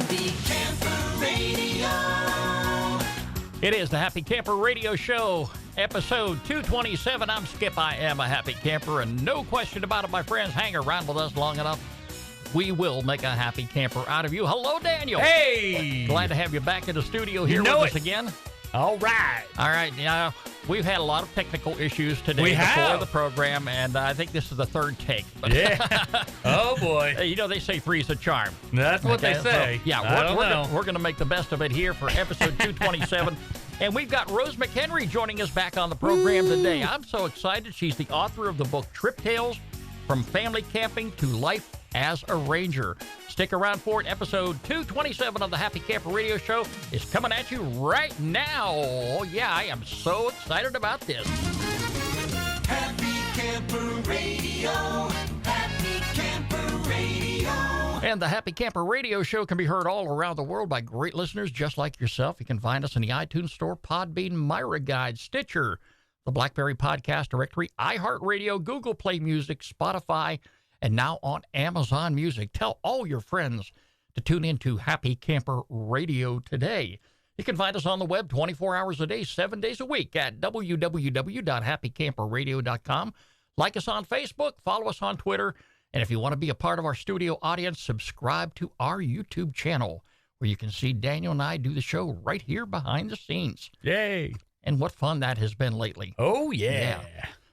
Happy Camper Radio. It is the Happy Camper Radio Show, episode 227. I'm Skip. I am a happy camper, and no question about it, my friends. Hang around with us long enough. We will make a happy camper out of you. Hello, Daniel. Hey! Glad to have you back in the studio here You know with us it. again. All right. All right. Now, we've had a lot of technical issues today We before have. the program, and I think this is the third take. But Yeah. Oh, boy. you know, they say three's a charm. That's what Okay, they say. So, yeah, we're going to make the best of it here for episode 227. And we've got Rose McHenry joining us back on the program today. I'm so excited. She's the author of the book Trip Tales, From Family Camping to Life as a Ranger. Stick around for it. Episode 227 of the Happy Camper Radio Show is coming at you right now. Oh, yeah, I am so excited about this. Happy Camper Radio. Happy Camper Radio. And the Happy Camper Radio Show can be heard all around the world by great listeners just like yourself. You can find us in the iTunes Store, Podbean, Myra Guide, Stitcher, the BlackBerry Podcast Directory, iHeartRadio, Google Play Music, Spotify, and now on Amazon Music. Tell all your friends to tune into Happy Camper Radio today. You can find us on the web 24 hours a day, 7 days a week at www.happycamperradio.com. Like us on Facebook, follow us on Twitter, and if you want to be a part of our studio audience, subscribe to our YouTube channel, where you can see Daniel and I do the show right here behind the scenes. Yay. And what fun that has been lately. Oh, yeah.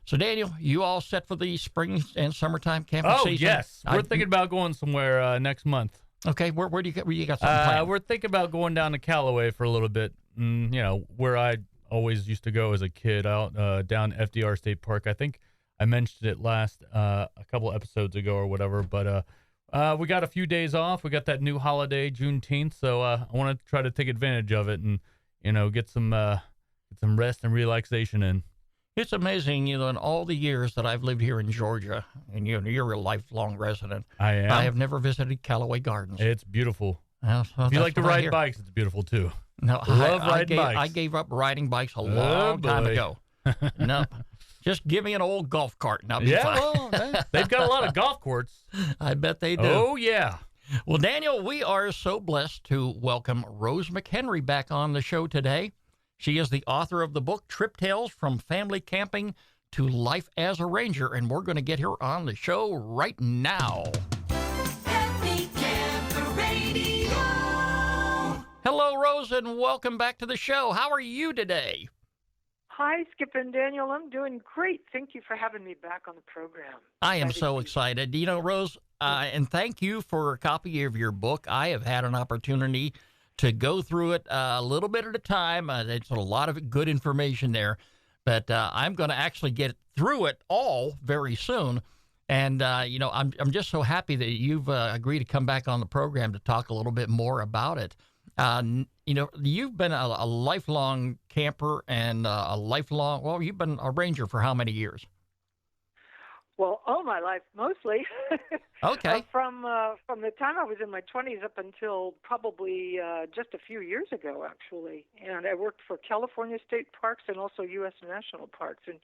So, Daniel, you all set for the spring and summertime camping Oh, season? yes. We're thinking about going somewhere next month. Okay, where do you got something planned? We're thinking about going down to Callaway for a little bit. You know, where I always used to go as a kid, out down FDR State Park. I think I mentioned it last a couple episodes ago or whatever, but we got a few days off. We got that new holiday, Juneteenth, so I want to try to take advantage of it and, you know, get some rest and relaxation in. It's amazing, you know, in all the years that I've lived here in Georgia, and you're a lifelong resident. I am. I have never visited Callaway Gardens. It's beautiful. Well, If you like to that's what I ride hear. bikes, it's beautiful too. No, Love I riding bikes. I gave up riding bikes a long time boy. ago. No, just give me an old golf cart and I'll be Yeah, fine. well, they've got a lot of golf courts. I bet they do. Oh, yeah. Well, Daniel, we are so blessed to welcome Rose McHenry back on the show today. She is the author of the book Trip Tales, From Family Camping to Life as a Ranger, and we're going to get her on the show right now. Happy Camper Radio. Hello, Rose, and welcome back to the show. How are you today? Hi, Skip and Daniel. I'm doing great. Thank you for having me back on the program. I am Excited so to- excited. You know, Rose, and thank you for a copy of your book. I have had an opportunity to go through it a little bit at a time. It's a lot of good information there, but I'm going to actually get through it all very soon. And, you know, I'm just so happy that you've agreed to come back on the program to talk a little bit more about it. You know, you've been a lifelong camper and you've been a ranger for how many years? Well, all my life, mostly. Okay. From the time I was in my 20s up until probably just a few years ago, actually. And I worked for California State Parks and also U.S. National Parks, and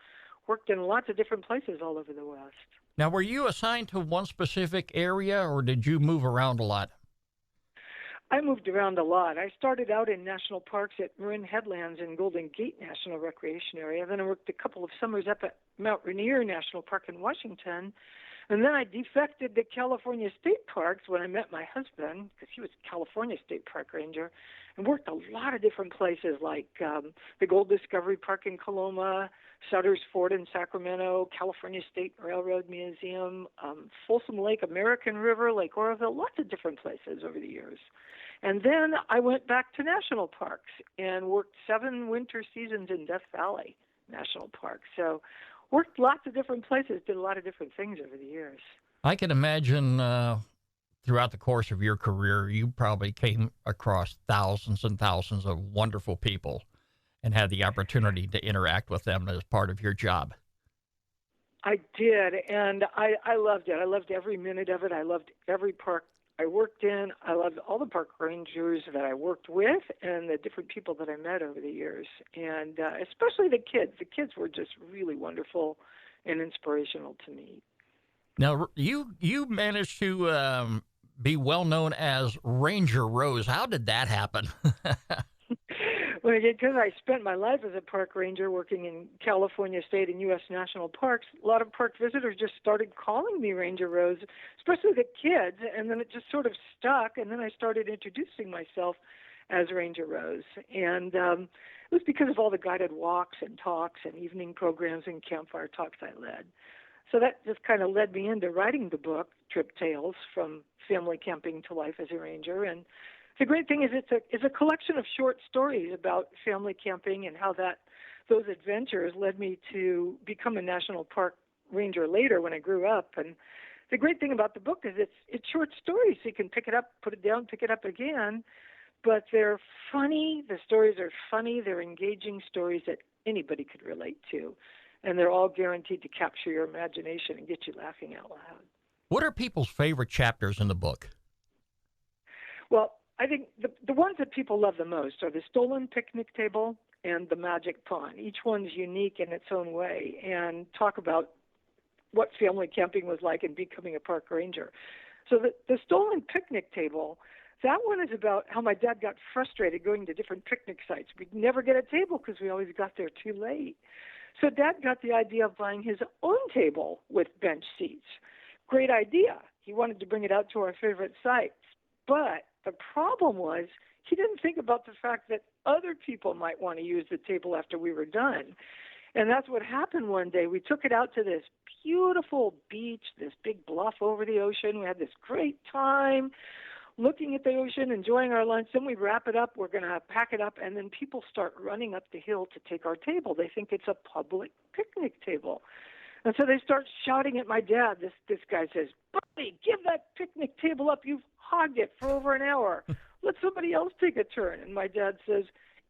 worked in lots of different places all over the West. Now, were you assigned to one specific area, or did you move around a lot? I moved around a lot. I started out in national parks at Marin Headlands and Golden Gate National Recreation Area. Then I worked a couple of summers up at Mount Rainier National Park in Washington. And then I defected to California State Parks when I met my husband, because he was a California State Park Ranger, and worked a lot of different places like the Gold Discovery Park in Coloma, Sutter's Fort in Sacramento, California State Railroad Museum, Folsom Lake, American River, Lake Oroville, lots of different places over the years. And then I went back to national parks and worked 7 winter seasons in Death Valley National Park. So worked lots of different places, did a lot of different things over the years. I can imagine throughout the course of your career, you probably came across thousands and thousands of wonderful people and had the opportunity to interact with them as part of your job. I did, and I loved it. I loved every minute of it. I loved every park I worked in. I loved all the park rangers that I worked with and the different people that I met over the years, and especially the kids. The kids were just really wonderful and inspirational to me. Now, you managed to be well known as Ranger Rose. How did that happen? Well, because I spent my life as a park ranger working in California state and U.S. national parks, a lot of park visitors just started calling me Ranger Rose, especially the kids, and then it just sort of stuck, and then I started introducing myself as Ranger Rose. And it was because of all the guided walks and talks and evening programs and campfire talks I led. So that just kind of led me into writing the book, Trip Tales, From Family Camping to Life as a Ranger. And the great thing is it's a collection of short stories about family camping and how those adventures led me to become a national park ranger later when I grew up. And the great thing about the book is it's short stories, so you can pick it up, put it down, pick it up again. But they're funny. The stories are funny. They're engaging stories that anybody could relate to. And they're all guaranteed to capture your imagination and get you laughing out loud. What are people's favorite chapters in the book? Well, I think the ones that people love the most are the stolen picnic table and the magic pond. Each one's unique in its own way and talk about what family camping was like and becoming a park ranger. So the stolen picnic table, that one is about how my dad got frustrated going to different picnic sites. We'd never get a table because we always got there too late. So Dad got the idea of buying his own table with bench seats. Great idea. He wanted to bring it out to our favorite sites. But the problem was he didn't think about the fact that other people might want to use the table after we were done. And that's what happened one day. We took it out to this beautiful beach, this big bluff over the ocean. We had this great time looking at the ocean, enjoying our lunch. Then we wrap it up. We're going to pack it up. And then people start running up the hill to take our table. They think it's a public picnic table. And so they start shouting at my dad. This guy says, "Buddy, give that picnic table up. You've hogged it for over an hour. Let somebody else take a turn." And my dad says,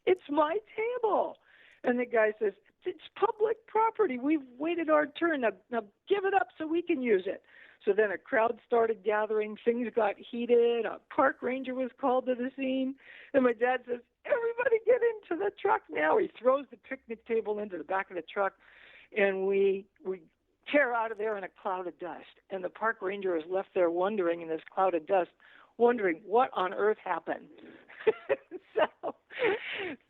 "It's my table." And the guy says, "It's public property. We've waited our turn. Now give it up so we can use it." So then a crowd started gathering. Things got heated. A park ranger was called to the scene. And my dad says, "Everybody get into the truck now." He throws the picnic table into the back of the truck. And we tear out of there in a cloud of dust. And the park ranger is left there wondering in this cloud of dust, wondering what on earth happened. So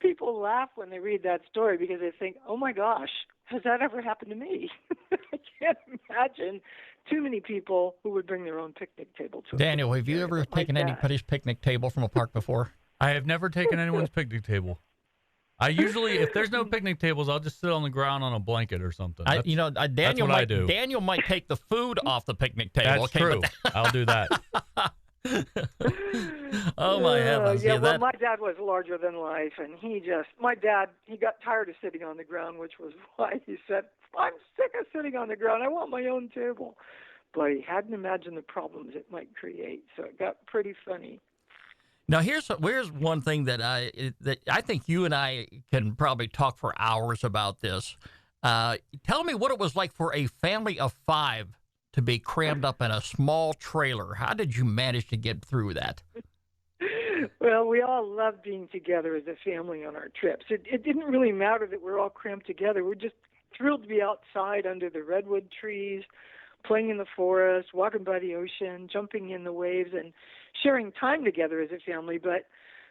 people laugh when they read that story because they think, oh my gosh, has that ever happened to me? I can't imagine too many people who would bring their own picnic table to Daniel, have you ever taken anybody's picnic table from a park before? I have never taken anyone's picnic table. I usually, if there's no picnic tables, I'll just sit on the ground on a blanket or something. Daniel what I might do. Daniel might take the food off the picnic table. That's true. I'll do that. Oh my heavens! Yeah, well, my dad was larger than life, and he got tired of sitting on the ground, which was why he said, "I'm sick of sitting on the ground. I want my own table." But he hadn't imagined the problems it might create, so it got pretty funny. Now here's one thing that I think you and I can probably talk for hours about this. Tell me what it was like for a family of 5 to be crammed up in a small trailer. How did you manage to get through that? Well, we all loved being together as a family on our trips. It didn't really matter that we're all cramped together. We're just thrilled to be outside under the redwood trees, playing in the forest, walking by the ocean, jumping in the waves, and sharing time together as a family. But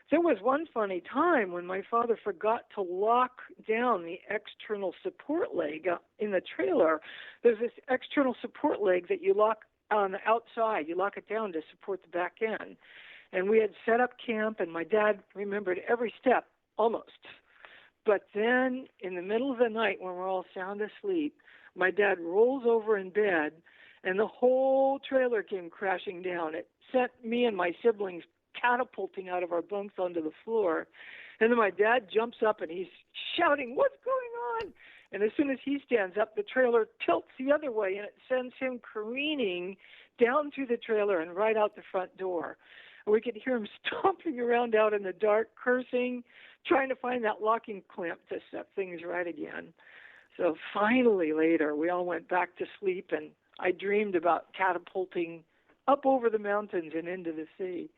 there was one funny time when my father forgot to lock down the external support leg in the trailer. There's this external support leg that you lock on the outside. You lock it down to support the back end. And we had set up camp, and my dad remembered every step, almost. But then in the middle of the night when we're all sound asleep, my dad rolls over in bed, and the whole trailer came crashing down. It sent me and my siblings catapulting out of our bunks onto the floor. And then my dad jumps up, and he's shouting, "What's going on?" And as soon as he stands up, the trailer tilts the other way, and it sends him careening down through the trailer and right out the front door. And we could hear him stomping around out in the dark, cursing, trying to find that locking clamp to set things right again. So finally later, we all went back to sleep, and I dreamed about catapulting up over the mountains and into the sea.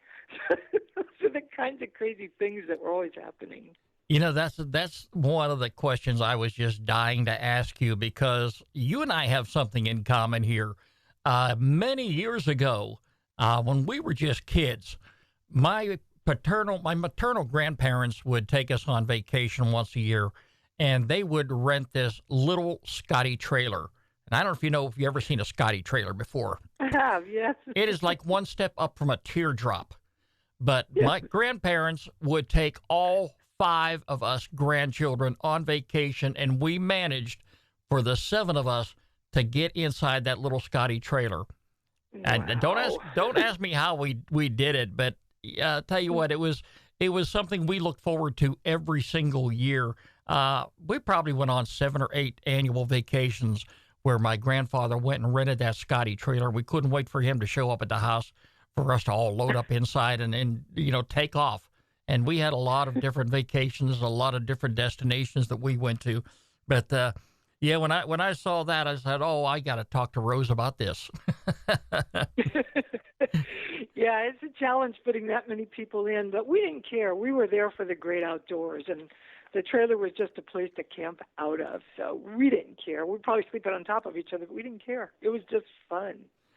Those are the kinds of crazy things that were always happening. You know, that's one of the questions I was just dying to ask you, because you and I have something in common here. Many years ago, When we were just kids, my maternal grandparents would take us on vacation once a year, and they would rent this little Scotty trailer. And I don't know if you ever seen a Scotty trailer before. I have, yes. It is like one step up from a teardrop. But my grandparents would take all 5 of us grandchildren on vacation, and we managed for the 7 of us to get inside that little Scotty trailer. And don't ask me how we did it, but tell you what, it was something we looked forward to every single year. We probably went on 7 or 8 annual vacations where my grandfather went and rented that Scotty trailer. We couldn't wait for him to show up at the house for us to all load up inside and take off. And we had a lot of different vacations, a lot of different destinations that we went to. But when I saw that, I said, "Oh, I got to talk to Rose about this." Yeah, it's a challenge putting that many people in, but we didn't care. We were there for the great outdoors, and the trailer was just a place to camp out of, so we didn't care. We'd probably sleep on top of each other, but we didn't care. It was just fun.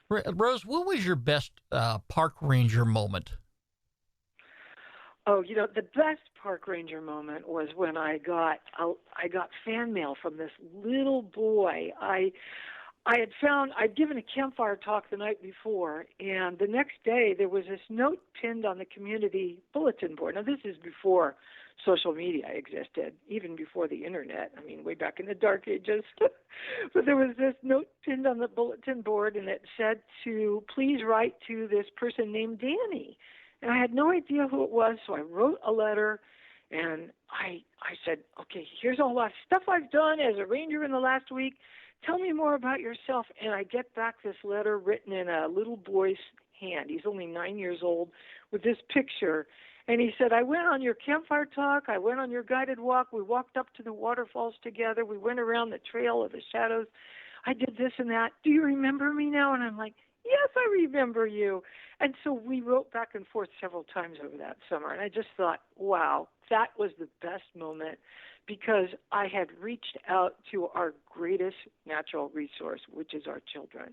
Rose, what was your best park ranger moment? Oh, the best park ranger moment was when I got fan mail from this little boy. I'd given a campfire talk the night before, and the next day there was this note pinned on the community bulletin board. Now, this is before social media existed, even before the internet. I mean, way back in the dark ages. But there was this note pinned on the bulletin board, and it said to please write to this person named Danny. And I had no idea who it was, so I wrote a letter, and I said, okay, here's all that stuff I've done as a ranger in the last week. Tell me more about yourself. And I get back this letter written in a little boy's hand. He's only 9 years old, with this picture. And he said, I went on your campfire talk. I went on your guided walk. We walked up to the waterfalls together. We went around the trail of the shadows. I did this and that. Do you remember me now? And I'm like, yes, I remember you. And so we wrote back and forth several times over that summer. And I just thought, wow, that was the best moment, because I had reached out to our greatest natural resource, which is our children.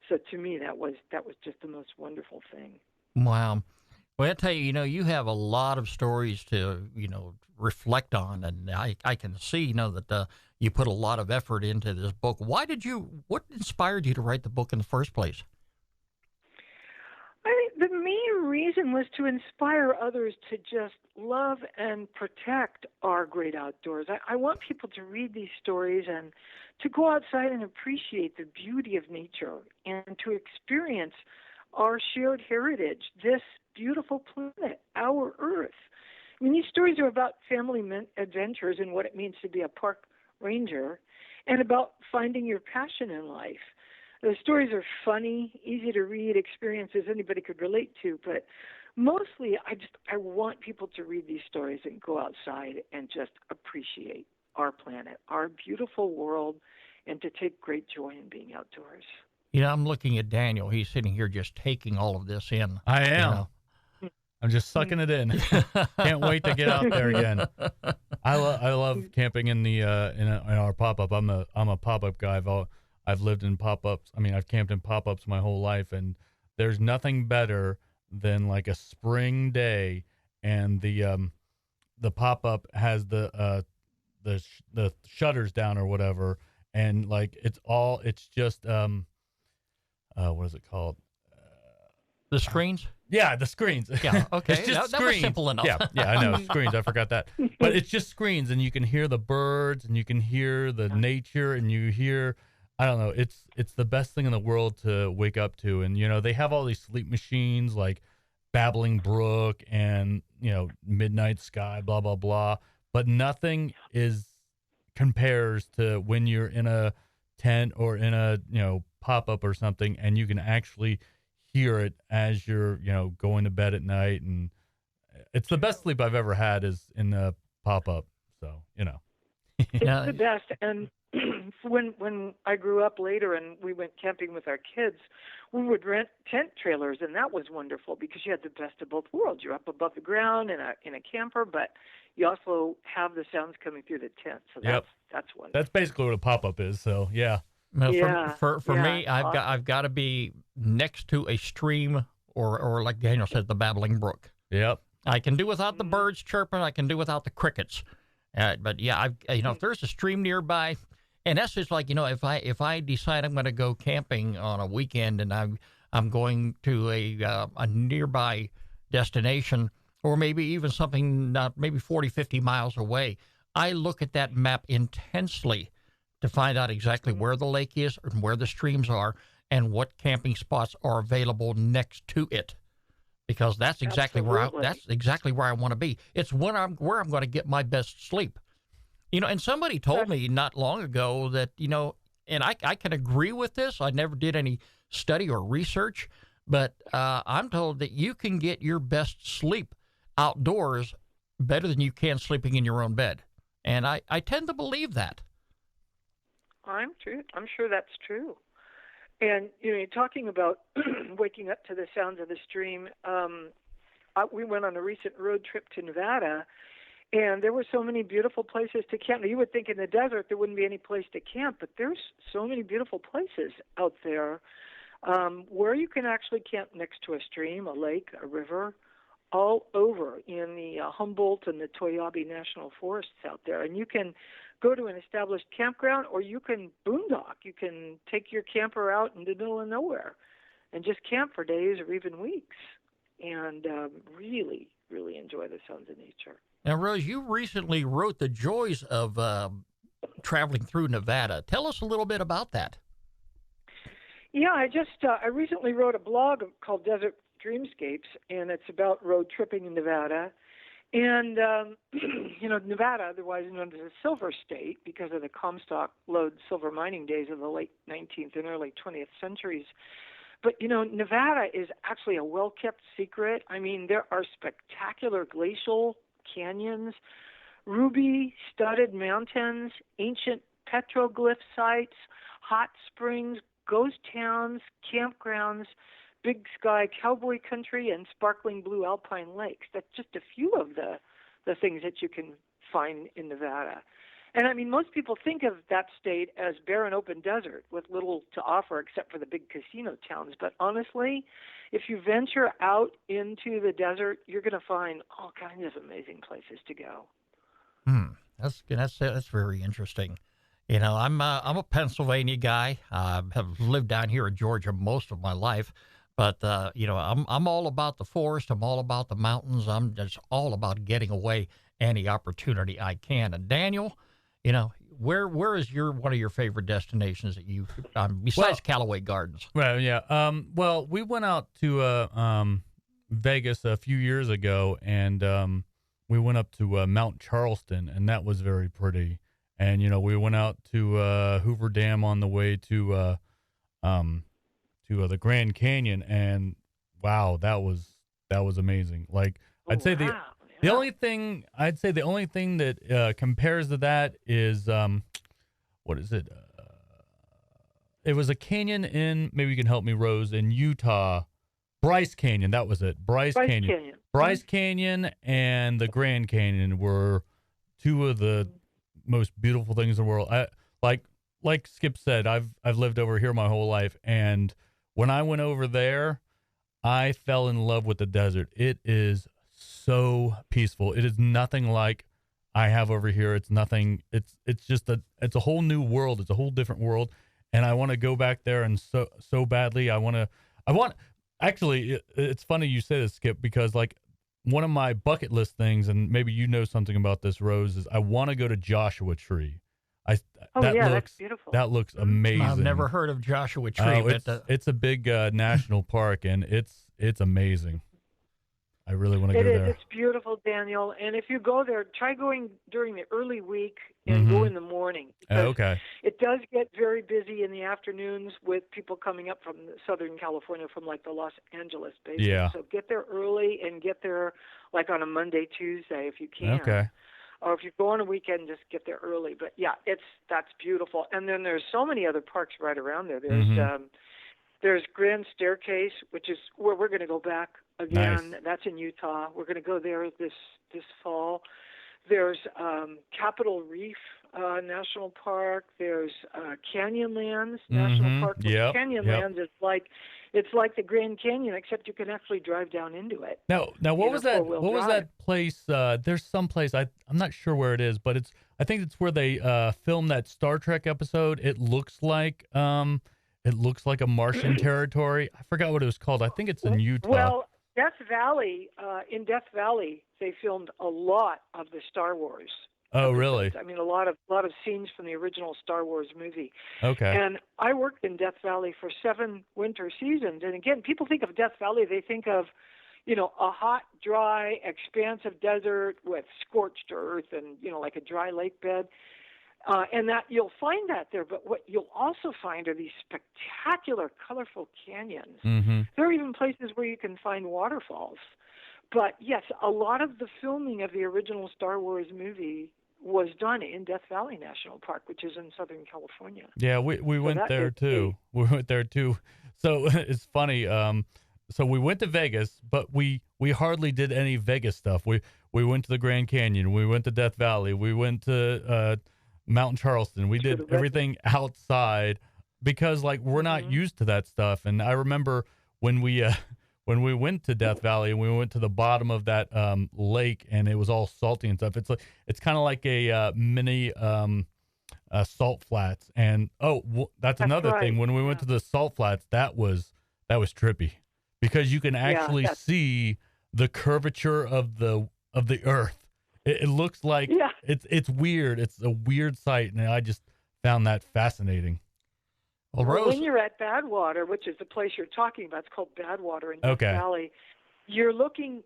So to me, that was just the most wonderful thing. Wow. Well, I tell you, you have a lot of stories to, reflect on, and I can see, that you put a lot of effort into this book. What inspired you to write the book in the first place? I think the main reason was to inspire others to just love and protect our great outdoors. I want people to read these stories and to go outside and appreciate the beauty of nature and to experience our shared heritage, this beautiful planet, our Earth. I mean, these stories are about family adventures and what it means to be a park ranger, and about finding your passion in life. The stories are funny, easy to read, experiences anybody could relate to, but mostly I want people to read these stories and go outside and just appreciate our planet, our beautiful world, and to take great joy in being outdoors. I'm looking at Daniel. He's sitting here just taking all of this in. I am. I'm just sucking it in. Can't wait to get out there again. I love camping in the in our pop-up. I'm a pop-up guy. I've lived in pop-ups. I mean, I've camped in pop-ups my whole life, and there's nothing better than like a spring day, and the pop-up has the shutters down or whatever, and like it's just what is it called? The screens? Yeah, the screens. Yeah, okay. It's just that was screens. simple enough. Yeah, I know. Screens, I forgot that. But it's just screens, and you can hear the birds, and you can hear the nature, and you hear, I don't know, it's the best thing in the world to wake up to. And, they have all these sleep machines like Babbling Brook and, Midnight Sky, blah, blah, blah. But nothing compares to when you're in a tent or in a, pop-up or something, and you can actually hear it as you're, going to bed at night. And it's the best sleep I've ever had is in the pop-up. So, It's the best. And when I grew up later and we went camping with our kids, we would rent tent trailers, and that was wonderful because you had the best of both worlds. You're up above the ground in a camper, but you also have the sounds coming through the tent. So that's wonderful. That's basically what a pop-up is. So, yeah. No, for me, I've got to be next to a stream or like Daniel said, the babbling brook. Yep. I can do without the birds chirping. I can do without the crickets. But yeah, if there's a stream nearby, and that's just like, if I decide I'm going to go camping on a weekend and I'm going to a nearby destination, or maybe even something not maybe 40, 50 miles away, I look at that map intensely to find out exactly where the lake is and where the streams are and what camping spots are available next to it. Because that's exactly where I want to be. It's where I'm going to get my best sleep. And somebody told me not long ago that, and I can agree with this. I never did any study or research, but I'm told that you can get your best sleep outdoors better than you can sleeping in your own bed. And I tend to believe that. I'm sure that's true. And, you're talking about waking up to the sounds of the stream. We went on a recent road trip to Nevada, and there were so many beautiful places to camp. Now, you would think in the desert there wouldn't be any place to camp, but there's so many beautiful places out there where you can actually camp next to a stream, a lake, a river, all over in the Humboldt and the Toyabe National Forests out there. And you can go to an established campground, or you can boondock. You can take your camper out into the middle of nowhere and just camp for days or even weeks and really, really enjoy the sounds of nature. Now, Rose, you recently wrote The Joys of Traveling Through Nevada. Tell us a little bit about that. Yeah, I recently wrote a blog called Desert Dreamscapes, and it's about road tripping in Nevada. And, Nevada, otherwise known as a silver state because of the Comstock lode silver mining days of the late 19th and early 20th centuries. But, Nevada is actually a well-kept secret. I mean, there are spectacular glacial canyons, ruby-studded mountains, ancient petroglyph sites, hot springs, ghost towns, campgrounds, big sky cowboy country, and sparkling blue alpine lakes. That's just a few of the things that you can find in Nevada. And I mean, most people think of that state as barren open desert with little to offer except for the big casino towns. But honestly, if you venture out into the desert, you're going to find all kinds of amazing places to go. That's very interesting. I'm a Pennsylvania guy. I have lived down here in Georgia most of my life. But, I'm all about the forest. I'm all about the mountains. I'm just all about getting away any opportunity I can. And Daniel, where is one of your favorite destinations that you, besides Callaway Gardens? Well, yeah. We went out to Vegas a few years ago, and we went up to Mount Charleston, and that was very pretty. And, we went out to Hoover Dam on the way to the Grand Canyon, and wow, that was amazing. Like, I'd say the only thing that compares to that is what is it? It was a canyon in, maybe you can help me, Rose, in Utah. Bryce Canyon, that was it. Bryce Canyon. Bryce Canyon and the Grand Canyon were two of the most beautiful things in the world. Like Skip said, I've lived over here my whole life, and when I went over there, I fell in love with the desert. It is so peaceful. It is nothing like I have over here. It's nothing. It's just it's a whole new world. It's a whole different world, and I want to go back there, and so badly. Actually, it's funny you say this, Skip, because like one of my bucket list things, and maybe you know something about this, Rose, is I want to go to Joshua Tree. That's beautiful. That looks amazing. I've never heard of Joshua Tree. It's a big national park, and it's amazing. I really want to go there. It's beautiful, Daniel. And if you go there, try going during the early week and go in the morning. Okay. It does get very busy in the afternoons with people coming up from Southern California, from like the Los Angeles basin. Yeah. So get there early and get there like on a Monday, Tuesday if you can. Okay. Or if you go on a weekend, just get there early. But yeah, that's beautiful. And then there's so many other parks right around there. There's Grand Staircase, which is where we're going to go back again. Nice. That's in Utah. We're going to go there this fall. There's Capitol Reef National Park. There's Canyonlands National Park. Yep. Canyonlands is like It's like the Grand Canyon, except you can actually drive down into it. Now, what in was a that? four-wheel What was drive. that place? There's some place I'm not sure where it is, but I think it's where they filmed that Star Trek episode. It looks like a Martian territory. I forgot what it was called. I think it's in Utah. Well, Death Valley, in Death Valley, they filmed a lot of the Star Wars. Oh, really? I mean, a lot of scenes from the original Star Wars movie. Okay. And I worked in Death Valley for 7 winter seasons. And again, people think of Death Valley, they think of, a hot, dry, expansive desert with scorched earth and, like a dry lake bed. And that you'll find that there, but what you'll also find are these spectacular, colorful canyons. Mm-hmm. There are even places where you can find waterfalls. But yes, a lot of the filming of the original Star Wars movie was done in Death Valley National Park, which is in Southern California. Yeah, we went there too. We went there too. So it's funny. So we went to Vegas, but we hardly did any Vegas stuff. We went to the Grand Canyon. We went to Death Valley. We went to Mount Charleston. We did everything outside because we're not used to that stuff. And I remember when we went to Death Valley and we went to the bottom of that lake and it was all salty and stuff. It's kind of like a mini salt flats. And that's another right. thing. When we went to the salt flats, that was trippy because you can actually see the curvature of the earth. It looks like it's weird. It's a weird sight, and I just found that fascinating. Well, Rose, when you're at Badwater, which is the place you're talking about, it's called Badwater in Death Okay. Valley, you're looking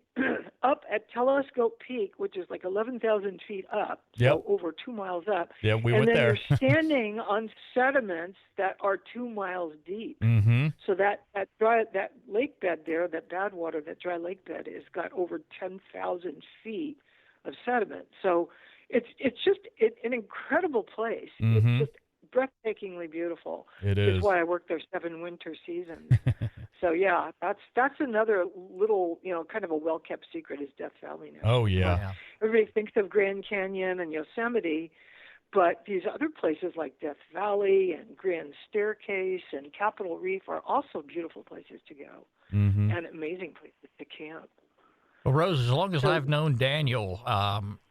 up at Telescope Peak, which is like 11,000 feet up, so over 2 miles up. Yeah, we went there. And then you're standing on sediments that are 2 miles deep. Mm-hmm. So that lake bed there, that Badwater, that dry lake bed, has got over 10,000 feet of sediment. So it's just an incredible place. Mm-hmm. It's just breathtakingly beautiful. It is. That's why I worked there 7 winter seasons. So yeah, that's another little, kind of a well-kept secret is Death Valley now. Oh yeah. Everybody thinks of Grand Canyon and Yosemite, but these other places like Death Valley and Grand Staircase and Capitol Reef are also beautiful places to go Mm-hmm. and amazing places to camp. Well, Rose, as long as I've known Daniel,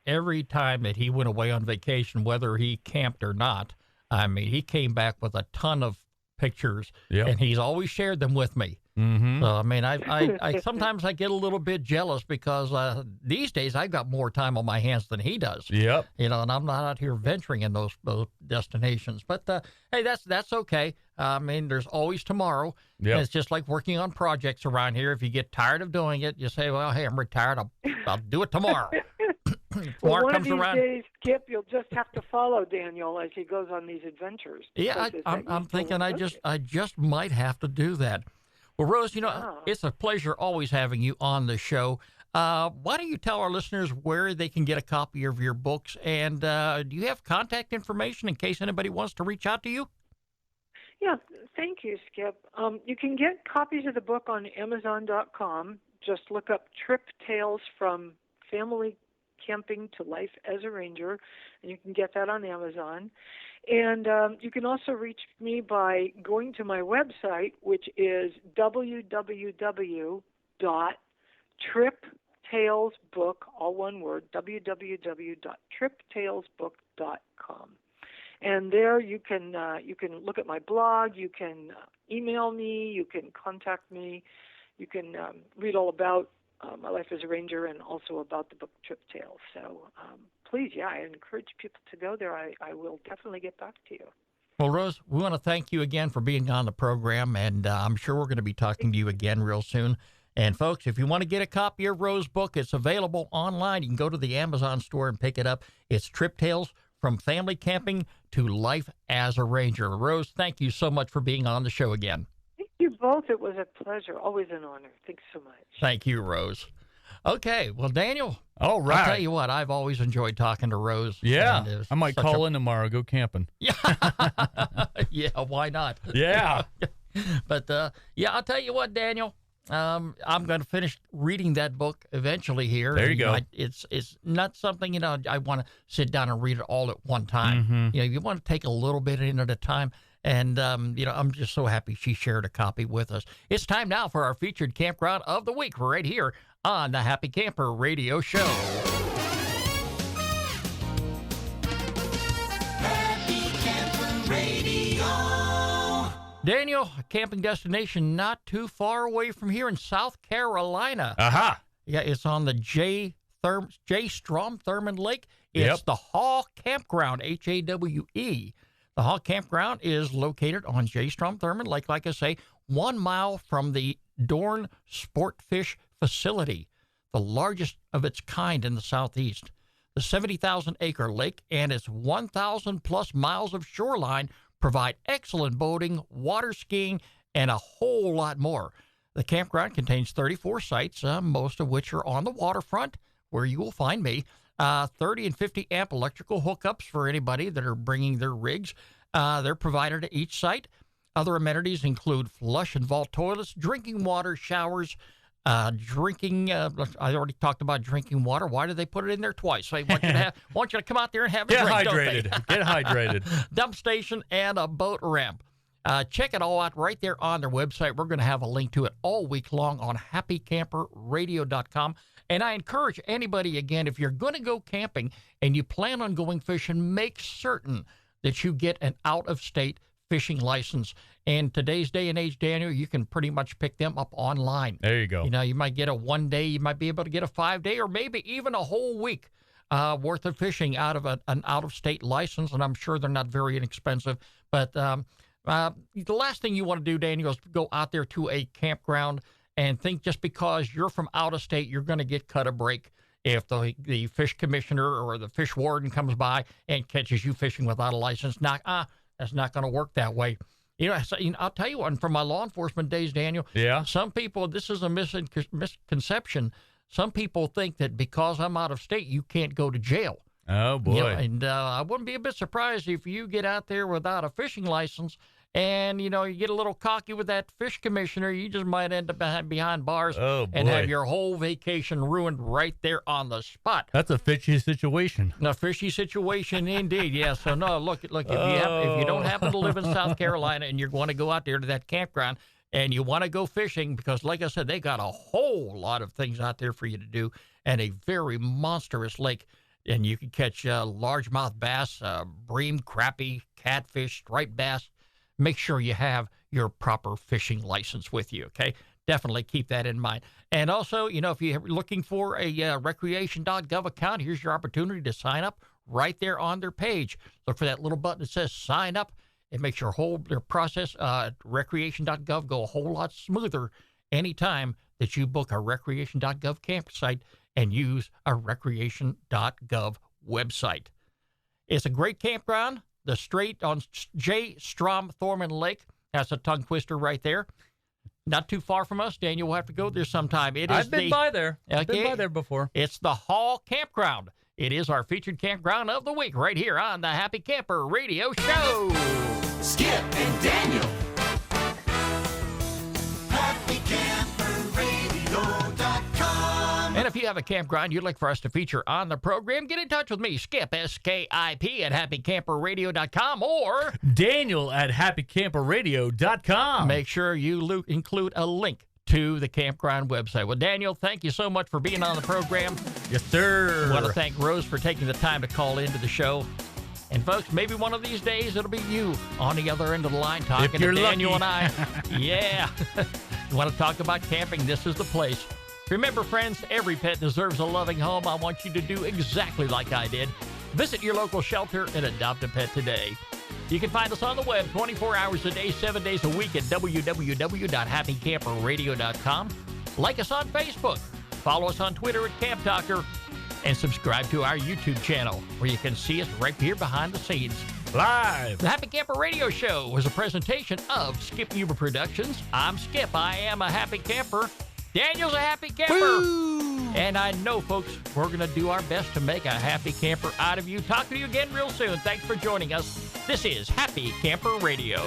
every time that he went away on vacation, whether he camped or not, I mean, he came back with a ton of pictures, and he's always shared them with me. Mm-hmm. So, I mean, I sometimes I get a little bit jealous because these days I've got more time on my hands than he does. Yep. And I'm not out here venturing in those destinations. But hey, that's okay. I mean, there's always tomorrow. Yep. And it's just like working on projects around here. If you get tired of doing it, you say, well, hey, I'm retired. I'll do it tomorrow. Well, one of comes these around. days, Kip, you'll just have to follow Daniel as he goes on these adventures. Yeah, I'm thinking I just might have to do that. Well, Rose, it's a pleasure always having you on the show. Why don't you tell our listeners where they can get a copy of your books, and do you have contact information in case anybody wants to reach out to you? Yeah, thank you, Skip. You can get copies of the book on Amazon.com. Just look up Trip Tales from Family Camping to Life as a Ranger, and you can get that on Amazon. And you can also reach me by going to my website, which is www.triptalesbook, all one word, www.triptalesbook.com. And there you can look at my blog, you can email me, you can contact me, you can read all about my life as a ranger and also about the book Trip Tales. So please, I encourage people to go there. I will definitely get back to you. Well, Rose, we want to thank you again for being on the program, and I'm sure we're going to be talking to you again real soon. And folks, if you want to get a copy of Rose's book, it's available online. You can go to the Amazon store and pick it up. It's Trip Tales from Family Camping to Life as a Ranger. Rose, thank you so much for being on the show again. Thank you both. It was a pleasure. Always an honor. Thanks so much. Thank you, Rose. Okay, well, Daniel. All right. I'll tell you what, I've always enjoyed talking to Rose. Yeah, And I might call in tomorrow, go camping. Yeah, yeah, why not? Yeah. But, I'll tell you what, Daniel. I'm going to finish reading that book eventually here. There you go. It's not something, I want to sit down and read it all at one time. Mm-hmm. You want to take a little bit in at a time. And, I'm just so happy she shared a copy with us. It's time now for our featured campground of the week right here on the Happy Camper Radio Show. Happy Camper Radio. Daniel, a camping destination not too far away from here in South Carolina. Aha. Yeah, it's on the J. Strom Thurmond Lake. It's Yep. the Hall Campground, Hawe. The Hall Campground is located on J. Strom Thurmond Lake, like I say, 1 mile from the Dorn Sportfish Facility, the largest of its kind in the Southeast. The 70,000-acre lake and its 1,000-plus miles of shoreline provide excellent boating, water skiing, and a whole lot more. The campground contains 34 sites, most of which are on the waterfront, where you will find me. 30 and 50 amp electrical hookups for anybody that are bringing their rigs. They're provided at each site. Other amenities include flush and vault toilets, drinking water, showers, drinking. I already talked about drinking water. Why did they put it in there twice? They want you to come out there and have a Get drink. hydrated. Get hydrated. Dump station and a boat ramp. Check it all out right there on their website. We're going to have a link to it all week long on happycamperradio.com. And I encourage anybody, again, if you're going to go camping and you plan on going fishing, make certain that you get an out-of-state fishing license. And today's day and age, Daniel, you can pretty much pick them up online. There you go. You might get a 1 day, you might be able to get a 5 day, or maybe even a whole week worth of fishing out of an out-of-state license. And I'm sure they're not very inexpensive. But the last thing you want to do, Daniel, is go out there to a campground and think just because you're from out of state, you're going to get cut a break if the fish commissioner or the fish warden comes by and catches you fishing without a license. That's not going to work that way. I'll tell you what, from my law enforcement days, Daniel, Yeah. some people, this is a misconception. Some people think that because I'm out of state, you can't go to jail. Oh, boy. And I wouldn't be a bit surprised if you get out there without a fishing license and, you get a little cocky with that fish commissioner, you just might end up behind bars and boy. have your whole vacation ruined right there on the spot. That's a fishy situation. A fishy situation indeed, yeah. So, no, look, if you don't happen to live in South Carolina and you're going to go out there to that campground and you want to go fishing, because, like I said, they got a whole lot of things out there for you to do and a very monstrous lake. And you can catch largemouth bass, bream, crappie, catfish, striped bass. Make sure you have your proper fishing license with you, okay? Definitely keep that in mind. And also, if you're looking for a recreation.gov account, here's your opportunity to sign up right there on their page. Look for that little button that says sign up. It makes their process, recreation.gov, go a whole lot smoother anytime that you book a recreation.gov campsite and use a recreation.gov website. It's a great campground. The Strait on J. Strom Thurmond Lake. That's a tongue twister right there. Not too far from us. Daniel will have to go there sometime. I've been by there. I've been Okay. by there before. It's the Hall Campground. It is our featured campground of the week right here on the Happy Camper Radio Show. Skip and Daniel. HappyCamperRadio.com. And if you have a campground you'd like for us to feature on the program, get in touch with me, Skip, S-K-I-P, at happycamperradio.com, or Daniel at happycamperradio.com. make sure you include a link to the campground website. Well, Daniel, thank you so much for being on the program. Yes, sir. I want to thank Rose for taking the time to call into the show. And folks, maybe one of these days it'll be you on the other end of the line talking to you're Daniel lucky. and I. Yeah. You want to talk about camping? This is the place. Remember, friends, every pet deserves a loving home. I want you to do exactly like I did. Visit your local shelter and adopt a pet today. You can find us on the web 24 hours a day, 7 days a week at www.happycamperradio.com. Like us on Facebook. Follow us on Twitter at Camp Doctor. And subscribe to our YouTube channel, where you can see us right here behind the scenes. Live. The Happy Camper Radio Show was a presentation of Skip Huber Productions. I'm Skip. I am a happy camper. Daniel's a happy camper. Woo! And I know, folks, we're going to do our best to make a happy camper out of you. Talk to you again real soon. Thanks for joining us. This is Happy Camper Radio.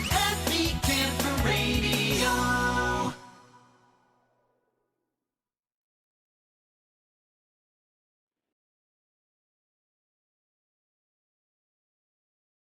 Happy Camper Radio.